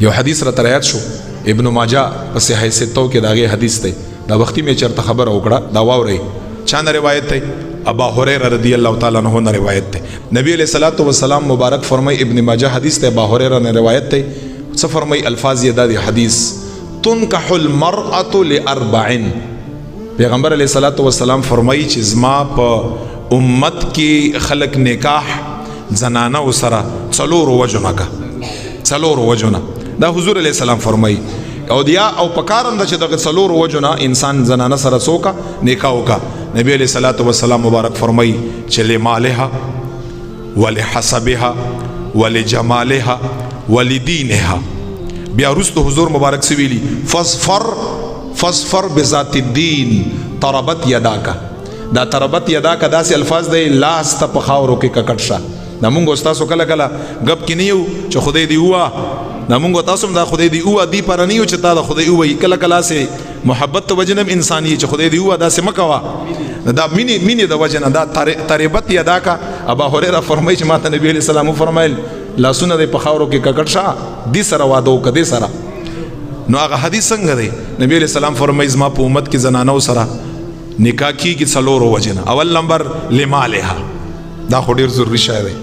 یو حدیث را ترایات شو ابن ماجه په صحیح ستو کې داغه حدیث دی دا وختي می چرته خبر وکړه دا واوري چا نه روایت دی ابا هريره رضی الله تعالی عنہ نے روایت ہے نبی علیہ الصلوۃ والسلام مبارک فرمائی ابن ماجہ حدیث ہے ابا هريره نے روایت ہے څه فرمائی الفاظ یہ دی حدیث تنکح المرأة لاربع پیغمبر علیہ الصلوۃ والسلام فرمائی چې زما په امت کې خلق نکاح زنانه وسره څلور وجونه کا څلور وجونه دا حضور علیہ السلام فرمائی او دیا او پکارم د چې د څلور وجونه انسان زنانه سره سوکا نکاح وکا نبی علیہ الصلوۃ والسلام مبارک فرمائی چې لمالها ولحسبها ولجمالها ولدینها بیا رستو حضور مبارک سویلی فاصفر بذات الدین طربت یداکا دا طربت یداکا دا سی الفاظ دی لاس تا پخاورو کې ککټ شه دا مونږ استاسو کله کله غب کې نیو چې خدای دی هوا دا مونږ تاسو دا خدای دی هوا دی پر نیو چې تا دا خدای هوا کله کله سه محبت تو وجنم انسانی چې خدای دی هوا دا سه مکوا دا مینی د وجنه دا طربت یداکا ابا هريره فرمایي چې ماته نبی علیہ السلام فرمایل لاسونه د پخاورو کې ککټ شه دي سره وادو کدي سره نو هغه حدیث څنګه دی نبی علیہ السلام فرمایي زما په امت کې زنانو سره نکاح کیږي څلورو وجنه اول نمبر لمالها دا خو ډیر ضروری شی دی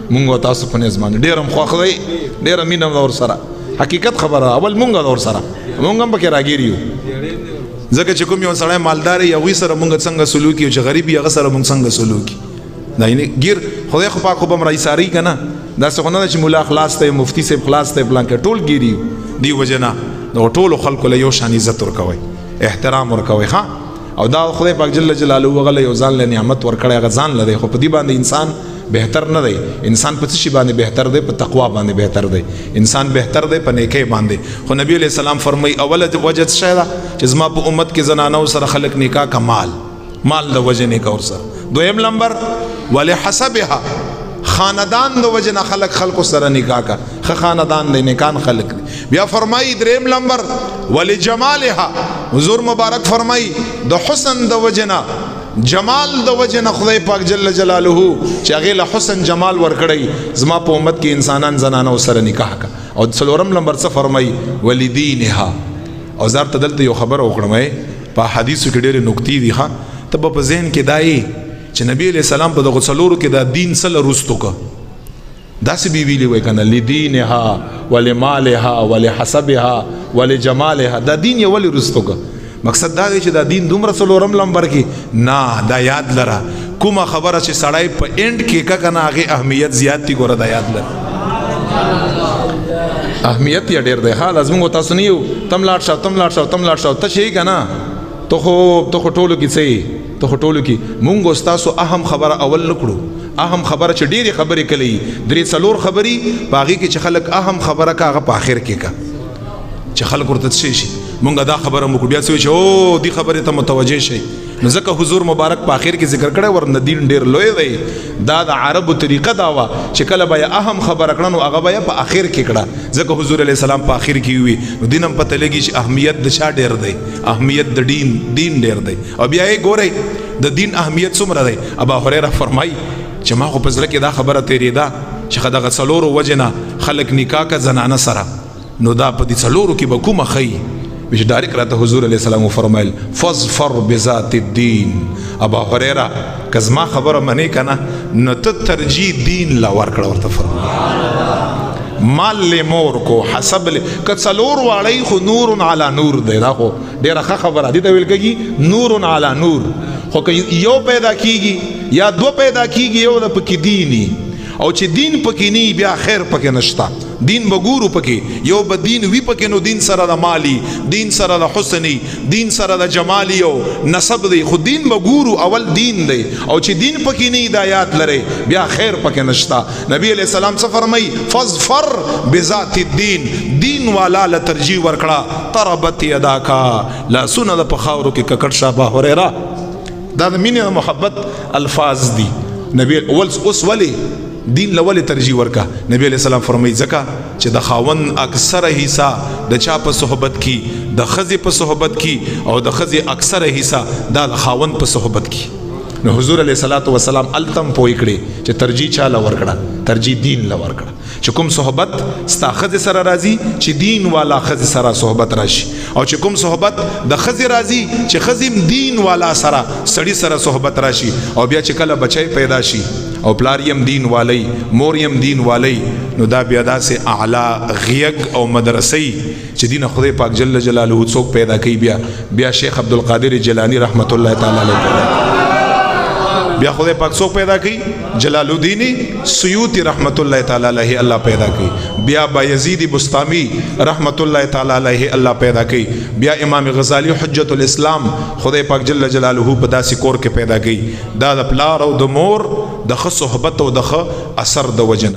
مونږ تاسو په نظم ډیرم خوښ دی ډیر مینم ور سره حقیقت خبره اول مونږ ور سره مونږ هم پکې راګیریو ځکه چې کوم یو سړی مالدار یا وی سره مونږ څنګه سلوک یو چې غریب یې سره مونږ څنګه سلوک دا یې گیر خدای خو پاک خو بم رئیس ساری کنه دا څنګه نه چې مولا خلاص ته مفتی صاحب خلاص ته بلان کې ټول ګیریو دی وجنا نو ټول خلکو له یو شان عزت ورکوي احترام ورکوي ها او دا خدای پاک جل جلاله وغله یو ځان له نعمت ورکړی غزان لري خو په دې باندې انسان بهتر نه دی انسان په څه شي باندې بهتر دی په تقوا باندې بهتر دی انسان بهتر دی په نیکی باندې خو نبی علیہ السلام فرمای اوله وجه څه ده چې زما په امت کې زنانو سره خلق نکاح کمال مال د وجه نکاح ور سره دویم نمبر ولحسبها خاندان د وجه نه خلق سره نکاح کا خاندان د نکان خلق بیا فرمای دریم نمبر ولجمالها حضور مبارک فرمای د حسن د وجه نه جمال د وجه نه خدای پاک جل جلاله چې هغه له حسن جمال ورکړی زما په امت کې انسانان زنانو سره نکاح کا او څلورم نمبر څه فرمای ولدینها او زار تدلته یو خبر وکړم په حدیثو کې ډېر نکتی دي ها ته په ذهن کې دای چې نبی علیہ السلام په دغه څلورو کې دا دین سره رستو کا داسې بی ویلی وای کنه لدینها ولمالها ولحسبها ولجمالها دا دین یې ولې رستو کا مقصد دا دی چې دا دین دومره څلورم نمبر کې نه دا یاد لره کومه خبره چې سړی په اینډ کې کا کنه هغه اهمیت زیات دی ګوره دا یاد لره اهمیت یې ډېر دی ها لازم و تاسو نه یو تم لاړ شاو ته شي کنه ته خو ټولو کې صحیح ته ټولو کې مونږ استاسو اهم خبره اول نکړو اهم خبره چې ډېری خبرې کړي درې څلور خبرې باغی کې چې خلک اهم خبره کا هغه په اخر کې کا چې خلک ورته شي مونږ دا خبره مو بیا څه او دی خبره ته متوجه شي نو ځکه حضور مبارک په اخر کې ذکر کړی ورنه دین ډېر لوی دی دا د عربو طریقه دا وا چې کله به اهم خبره کړه نو هغه به په اخر کې کړه ځکه حضور علیہ السلام په اخر کې وی نو دینم پته لګي چې اهمیت د چا ډېر دی اهمیت د دین ډېر دی او بیا یې ګورئ د دین اهمیت څومره دی ابا هريره فرمای چې ما خو په زړه کې دا خبره تیریدا چې خدغه څلورو وجنه خلق نکاح کا زنانه سره نو دا په دې څلورو کې به کومه خی بش ډایرک راته حضور علیہ السلام فرمایل فاظفر بذات الدین ابا هريره کزما خبره منی کنه نو ته ترجیح دین لا ورکړه ورته فرمایل مال له مور کو حسب کڅلور واړی خو نور علی نور دی دا خو ډیره خبره دي ته ویل کېږي نور علی نور خو یو پیدا کیږي یا دو پیدا کیږي یو د پکې دینی او چې دین پکې نی بیا خیر پکې نشتا دین بګورو پکې یو به دین وی پکې نو دین سره د مالی دین سره د حسنی دین سره د جمالی او نسب دی خو دین بګورو اول دین دی او چې دین پکې نی ہدایت لري بیا خیر پکې نشتا نبی علیہ السلام څه فرمای فاظفر بذات الدین دین والا ل ترجیح ورکړه طربت یداکا لا سن د پخاورو کې ککړ شابه هريره دا د مینه محبت الفاظ دي نبی اول اوس ولی دین لول ترجیح ورکا نبی علیہ السلام فرمای زکا چې د خاون اکثر حصہ د چا په صحبت کی د خزی په صحبت کی او د خزی اکثر حصہ د خاون په صحبت کی نو حضور علیہ الصلوۃ والسلام التم پوی کړي چې ترجیح چا لور کړه ترجیح دین لور کړه چې کوم صحبت ستا خزه سره راځي چې دین والا خزه سره صحبت راشي او چې کوم صحبت د خزه راځي چې خزم دین والا سره سړی سره صحبت راشي او بیا چې کله بچي پیدا شي او پلاریم دین والی موریم دین والی نو دا بیا داسې اعلی غیق او مدرسې چې دین خدای پاک جل جلاله څوک پیدا کوي بیا شیخ عبدالقادر جیلانی رحمت الله تعالی علیه بیا خدای پاک څوک پیدا کوي جلال الدین سیوطی رحمت الله تعالی علیه الله پیدا کوي بیا بایزید بسطامی رحمت الله تعالی علیه الله پیدا کوي بیا امام غزالی حجت الاسلام خدای پاک جل جلاله په داسې کور کې پیدا کوي دا د پلار او د مور د صحبت او د اثر د وجنه